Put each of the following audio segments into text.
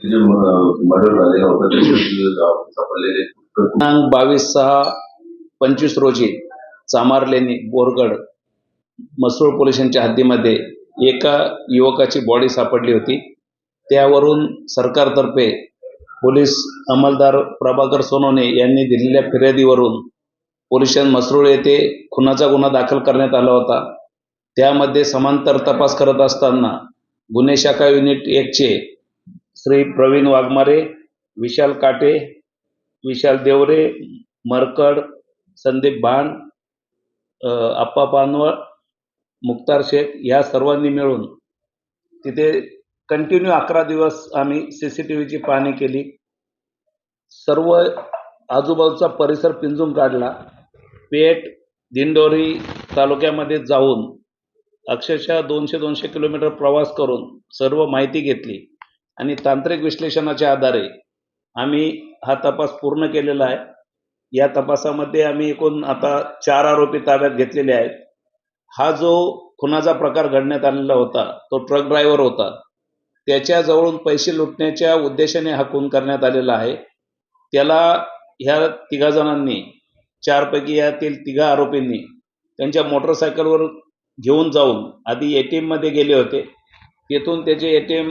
Murder झालेला होता त्याचे सापडलेले 22/6/25 रोजी चामारलेनी बोरगड मसरूळ पोलीस स्टेशनच्या हद्दीमध्ये एका युवकाची बॉडी सापडली होती। त्यावरून सरकारतर्फे पोलीस अंमलदार प्रभाकर सोनवणे यांनी दिलेल्या फिर्यादीवरून पोलीस स्टेशन मसरूळ येथे खुनाचा गुन्हा दाखल करण्यात आला होता। त्यामध्ये समांतर तपास करत असताना गुन्हे शाखा युनिट 1 चे श्री प्रवीण वाघमारे, विशाल काटे, विशाल देवरे, मरकड, संदीप भान, अप्पा पानवळ, मुक्तार शेख या सर्वांनी मिळून तिथे कंटिन्यू 11 दिवस आम्ही CCTVची पाहणी केली। सर्व आजूबाजूचा परिसर पिंजून काढला। पेठ, दिंडोरी तालुक्यामध्ये जाऊन अक्षरशः 200 किलोमीटर प्रवास करून सर्व माहिती घेतली आणि तांत्रिक विश्लेषणाच्या आधारे आम्ही हा तपास पूर्ण केलेला आहे। या तपासामध्ये आम्ही एकूण आता 4 आरोपी ताब्यात घेतलेले आहेत। हा जो खुनाचा प्रकार घडण्यात आलेला होता तो ट्रक ड्रायव्हर होता। त्याच्या जवळून पैसे लुटण्याच्या उद्देशाने हा खून करण्यात आलेला आहे। त्याला ह्या 3 जणांनी 4 पैकी यातील 3 आरोपींनी त्यांच्या मोटरसायकलवर घेऊन जाऊन आधी ATM मध्ये गेले होते। तेथून त्याचे ATM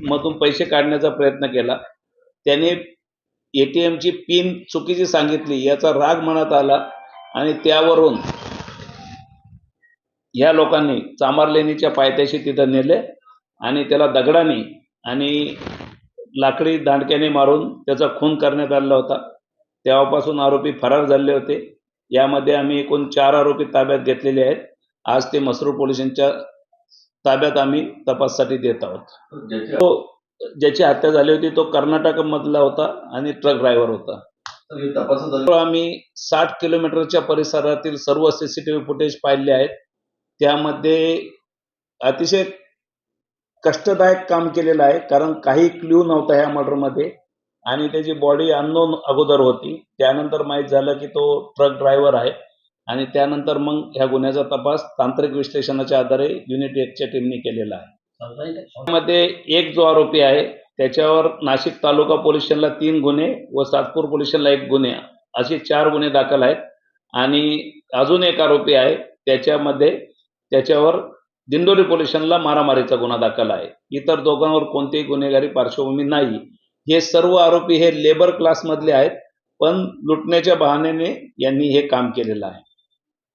मधून पैसे काढण्याचा प्रयत्न केला। त्याने ATM ची पिन चुकीची सांगितली याचा राग मनात आला आणि त्यावरून या लोकांनी चामारलेनीच्या पायथ्याशी तिथे नेले आणि त्याला दगडाने आणि लाकडी दांडक्याने मारून त्याचा खून करण्यात आला होता। तेव्हापासून आरोपी फरार झाले होते। यामध्ये आम्ही एकूण 4 आरोपी ताब्यात घेतलेले आहेत। आज ते मसरूळ पोलीस स्टेशनच्या ताब्यात आम्ही तपासासाठी देत आहोत। ज्याची हत्या झाली होती तो कर्नाटक मधला होता आणि ट्रक ड्रायव्हर होता। आम्ही 60 किलोमीटरच्या परिसरातील सर्व CCTV फुटेज पाहिले आहेत। त्यामध्ये अतिशय कष्टदायक काम केलेलं आहे, कारण काही क्ल्यू नव्हता ह्या मर्डरमध्ये आणि त्याची बॉडी अननोन अगोदर होती। त्यानंतर माहीत झालं की तो ट्रक ड्रायव्हर आहे आणि त्यानंतर मग ह्या गुन्ह्याचा तपास तांत्रिक विश्लेषणाच्या आधारे युनिट 1 च्या टीमने केलेला आहे। त्यामध्ये एक जो आरोपी आहे त्याच्यावर नाशिक तालुका पोलीस स्टेशनला 3 गुन्हे व सातपूर पोलीस स्टेशनला 1 गुन्हे असे 4 गुन्हे दाखल आहेत आणि अजून एक आरोपी आहे त्याच्यावर दिंडोरी पोलीस स्टेशनला मारामारीचा गुन्हा दाखल आहे। इतर दोघांवर कोणतीही गुन्हेगारी पार्श्वभूमी नाही। हे सर्व आरोपी हे लेबर क्लास मधले आहेत, पण लुटण्याच्या बहाण्याने यांनी हे काम केलेलं आहे।